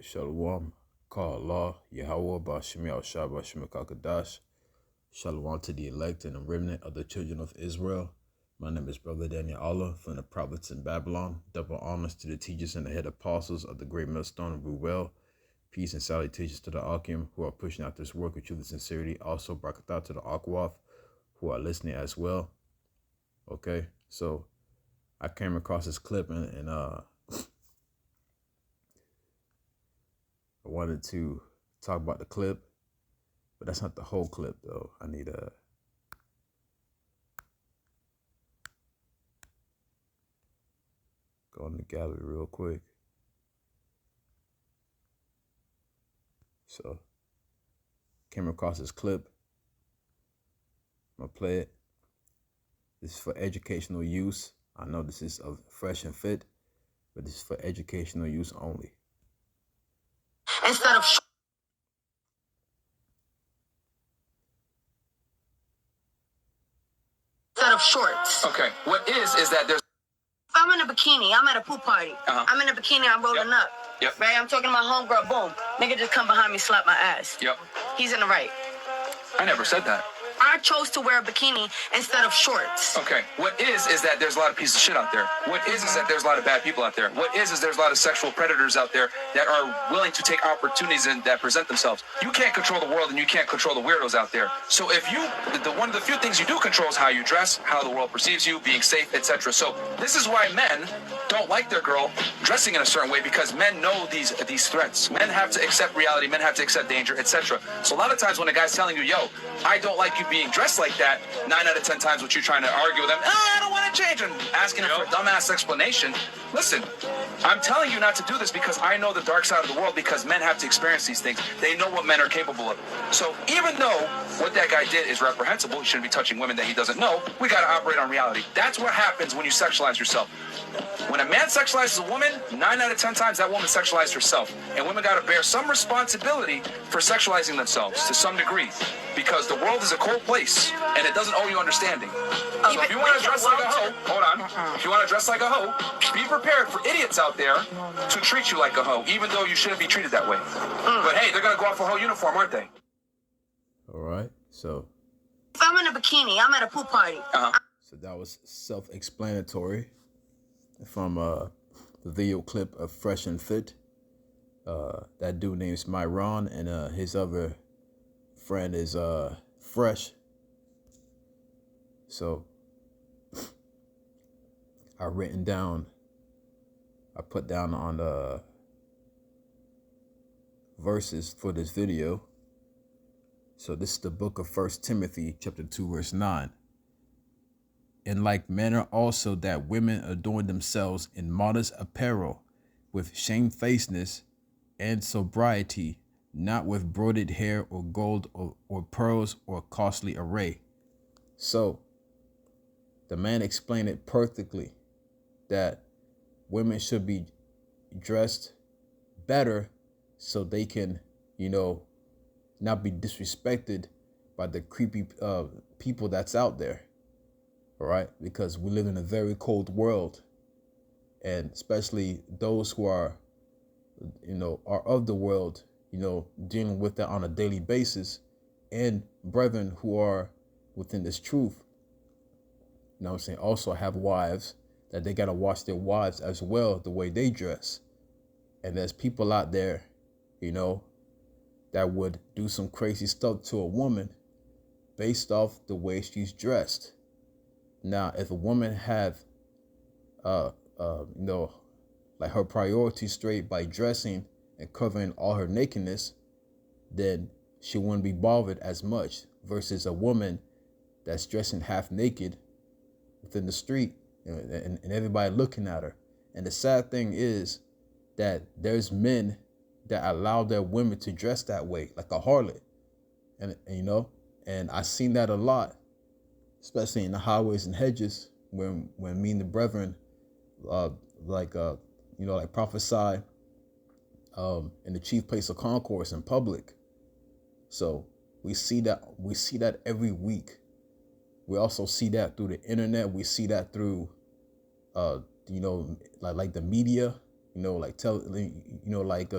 Shalom, Ka Allah, Yahweh, Bashim Yahushua, Bashim Kakadash. Shalom to the elect and the remnant of the children of Israel. My name is Brother Daniel Allah from the province in Babylon. Double honors to the teachers and the head apostles of the great millstone of Ruel. Peace and salutations to the Akim who are pushing out this work with truth and sincerity. Also, Barakatah to the Akwaf who are listening as well. Okay, so I came across this clip and I wanted to talk about the clip, but that's not the whole clip though. I need to go in the gallery real quick. So came across this clip. I'm gonna play it. This is for educational use. I know this is of fresh and fit, but this is for educational use only. Instead of shorts. Okay. What is that there's... If I'm in a bikini, I'm at a pool party. I'm in a bikini, I'm rolling up. Yep. Right? I'm talking to my homegirl, boom. Nigga just come behind me, slap my ass. Yep. He's in the right. I never said that. I chose to wear a bikini instead of shorts. Okay. What is that there's a lot of pieces of shit out there. What is that there's a lot of bad people out there. What is there's a lot of sexual predators out there that are willing to take opportunities and that present themselves. You can't control the world and you can't control the weirdos out there. So if you, one of the few things you do control is how you dress, how the world perceives you, being safe, etc. So this is why men don't like their girl dressing in a certain way, because men know these threats. Men have to accept reality. Men have to accept danger, etc. So a lot of times when a guy's telling you, yo, I don't like you being dressed like that, 9 out of 10 times what you're trying to argue with them, I don't want to change, and asking him for a dumbass explanation. Listen, I'm telling you not to do this because I know the dark side of the world, because men have to experience these things. They know what men are capable of. So even though what that guy did is reprehensible, he shouldn't be touching women that he doesn't know, we got to operate on reality. That's what happens when you sexualize yourself. When a man sexualizes a woman, 9 out of 10 times that woman sexualized herself. And women got to bear some responsibility for sexualizing themselves to some degree, because the world is a cold place and it doesn't owe you understanding. So if you want to dress like a hoe, hold on. If you want to dress like a hoe, be prepared for idiots out there to treat you like a hoe, even though you shouldn't be treated that way. But hey, they're going to go out for a hoe uniform, aren't they? All right, so If I'm in a bikini, I'm at a pool party. so that was self-explanatory from the video clip of Fresh and Fit. That dude named Myron, and his other friend is Fresh. So I put down on the verses for this video. So this is the book of 1 Timothy chapter 2 verse 9. In like manner also that women adorn themselves in modest apparel, with shamefacedness and sobriety, not with broidered hair or gold or pearls or costly array. So the man explained it perfectly, that women should be dressed better so they can, not be disrespected by the creepy people that's out there. All right, because we live in a very cold world, and especially those who are of the world, dealing with that on a daily basis, and brethren who are within this truth, also have wives that they got to watch their wives as well, the way they dress. And there's people out there, that would do some crazy stuff to a woman based off the way she's dressed. Now, if a woman have, like her priorities straight by dressing and covering all her nakedness, then she wouldn't be bothered as much, versus a woman that's dressing half naked within the street, and everybody looking at her. And the sad thing is that there's men that allow their women to dress that way, like a harlot. And I've seen that a lot, especially in the highways and hedges, when me and the brethren, like prophesy in the chief place of concourse in public. So we see that every week. We also see that through the internet. We see that through, like the media,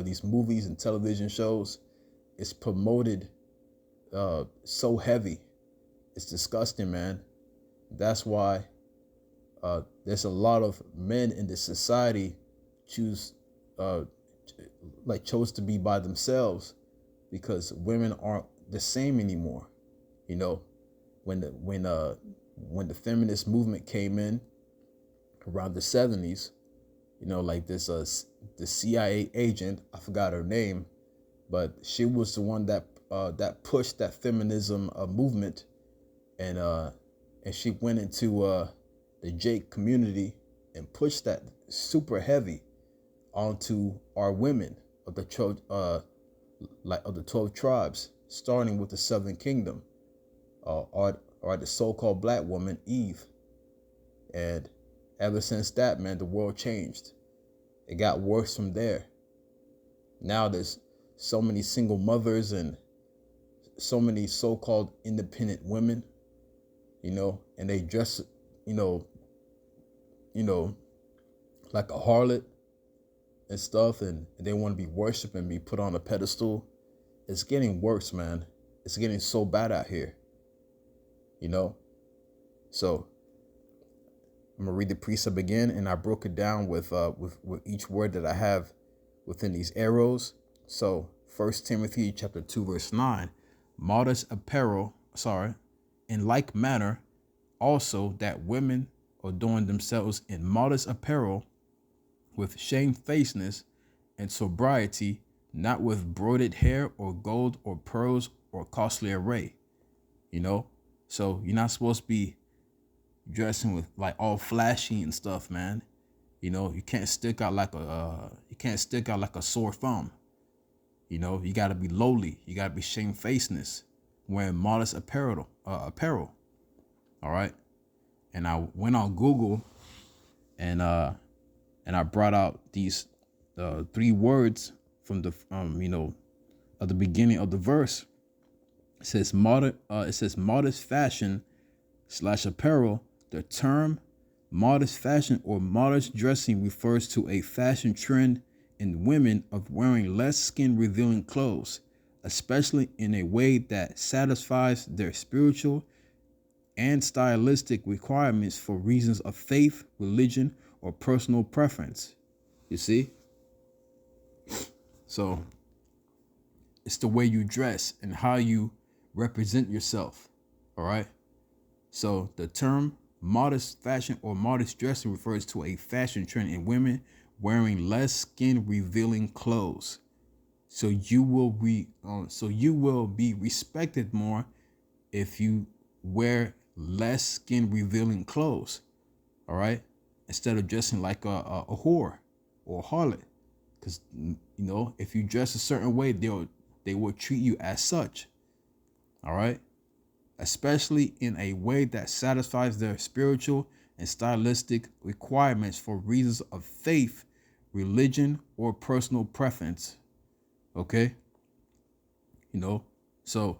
these movies and television shows. It's promoted so heavy. It's disgusting, man. That's why there's a lot of men in this society chose to be by themselves, because women aren't the same anymore. When the feminist movement came in around the 70s, the CIA agent, I forgot her name, but she was the one that pushed that feminism movement, and she went into the Jake community and pushed that super heavy onto our women of the 12 tribes, starting with the Southern Kingdom, or the so-called black woman Eve. And ever since that, man, the world changed. It got worse from there. Now there's so many single mothers and so many so-called independent women, and they dress, like a harlot and stuff, and they want to be worshipped and be put on a pedestal. It's getting worse, man. It's getting so bad out here, So I'm gonna read the precept again, and I broke it down with each word that I have within these arrows. So 1 Timothy chapter 2 verse 9, modest apparel, in like manner also that women adorn themselves in modest apparel, with shamefacedness and sobriety, not with broidered hair or gold or pearls or costly array. So you're not supposed to be dressing with like all flashy and stuff, man. You can't stick out like a sore thumb. You gotta be lowly. You gotta be shamefacedness, wearing modest apparel. All right. And I went on Google and I brought out these 3 words from the at the beginning of the verse. It says modest fashion / apparel. The term modest fashion or modest dressing refers to a fashion trend in women of wearing less skin revealing clothes, especially in a way that satisfies their spiritual and stylistic requirements for reasons of faith, religion, or personal preference. You see? So it's the way you dress and how you represent yourself. All right. So the term modest fashion or modest dressing refers to a fashion trend in women wearing less skin revealing clothes. So you will be respected more if you wear less skin revealing clothes. All right. Instead of dressing like a whore or a harlot. Because, if you dress a certain way, they will treat you as such. All right. Especially in a way that satisfies their spiritual and stylistic requirements for reasons of faith, religion, or personal preference. Okay. So,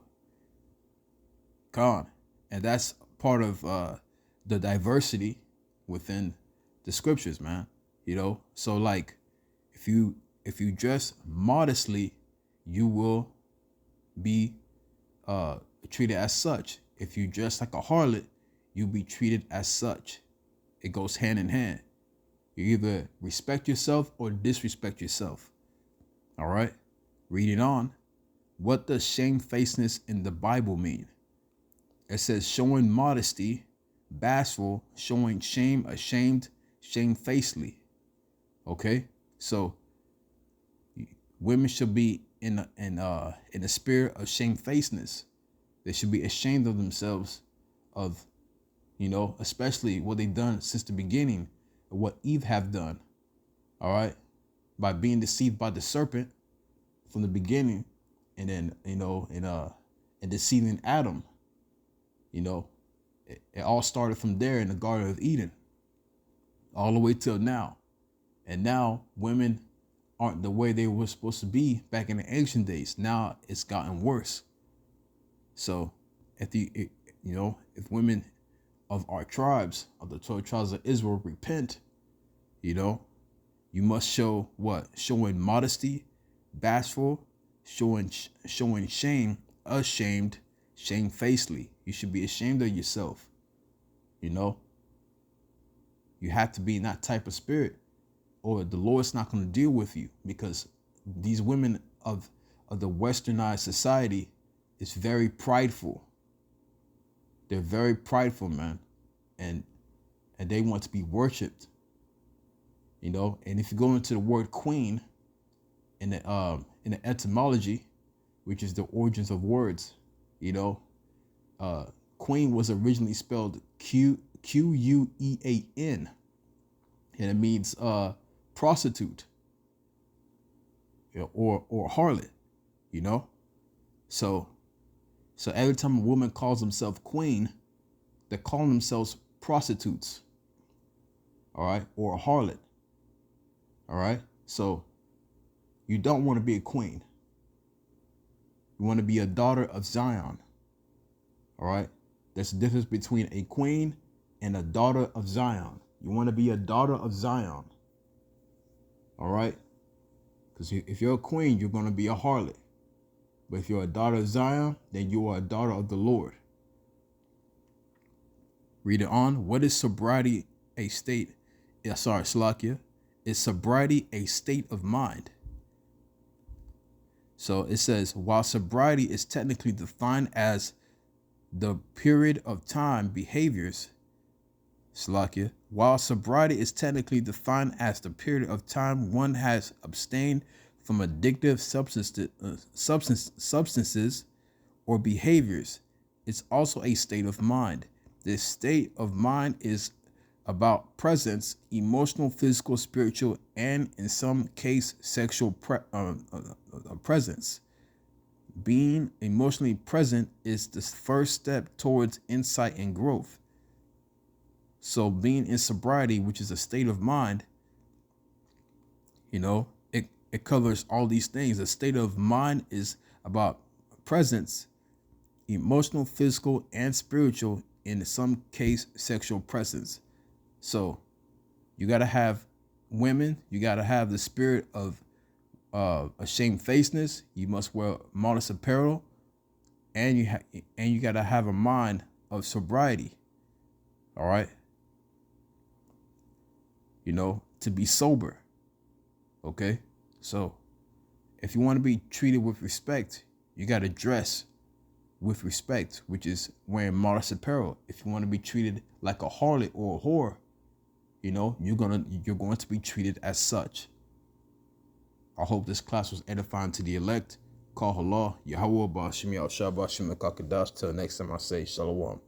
and that's part of the diversity within the scriptures, man. So like if you dress modestly, you will be treated as such. If you dress like a harlot, you'll be treated as such. It goes hand in hand. You either respect yourself or disrespect yourself. All right. Reading on. What does shamefacedness in the Bible mean? It says showing modesty, bashful, showing shame, ashamed, shamefacedly. Okay, so women should be in a spirit of shamefacedness. They should be ashamed of themselves, of especially what they've done since the beginning, of what Eve have done. All right, by being deceived by the serpent from the beginning, and then and deceiving Adam. It all started from there in the Garden of Eden, all the way till now. And now women aren't the way they were supposed to be back in the ancient days. Now it's gotten worse. So if women of our tribes, of the 12 tribes of Israel, repent, You must show what? Showing modesty, bashful, showing shame, ashamed, shamefacedly. You should be ashamed of yourself. You know, you have to be in that type of spirit, or the Lord's not going to deal with you, because these women of the westernized society is very prideful. They're very prideful, man, and they want to be worshipped. You know, and if you go into the word queen in the etymology, which is the origins of words, you know, queen was originally spelled Quean, and it means prostitute, you know, or harlot, you know. So every time a woman calls themselves queen, they're calling themselves prostitutes, all right, or a harlot, all right. So you don't want to be a queen. You want to be a daughter of Zion, all right. There's a difference between a queen and a daughter of Zion. You want to be a daughter of Zion, all right? Because if you're a queen, you're going to be a harlot. But if you're a daughter of Zion, then you are a daughter of the Lord. Read it on. What is sobriety a state? Slakia. Is sobriety a state of mind? So it says, while sobriety is technically defined as the period of time behaviors, Slakia, while sobriety is technically defined as the period of time one has abstained from addictive substances or behaviors, it's also a state of mind. This state of mind is about presence, emotional, physical, spiritual, and in some case, sexual presence. Being emotionally present is the first step towards insight and growth. So being in sobriety, which is a state of mind, you know, it covers all these things. A state of mind is about presence, emotional, physical, and spiritual, in some case, sexual presence. So you got to have women, you got to have the spirit of a shamefacedness. You must wear modest apparel, and you got to have a mind of sobriety. All right. You know, to be sober. Okay. So if you want to be treated with respect, you got to dress with respect, which is wearing modest apparel. If you want to be treated like a harlot or a whore, you know, you're going to be treated as such. I hope this class was edifying to the elect. Call Allah, Yahweh, Ba'ashim, Yahshua, Ba'ashim, Kakadash. Till next time I say Shalom.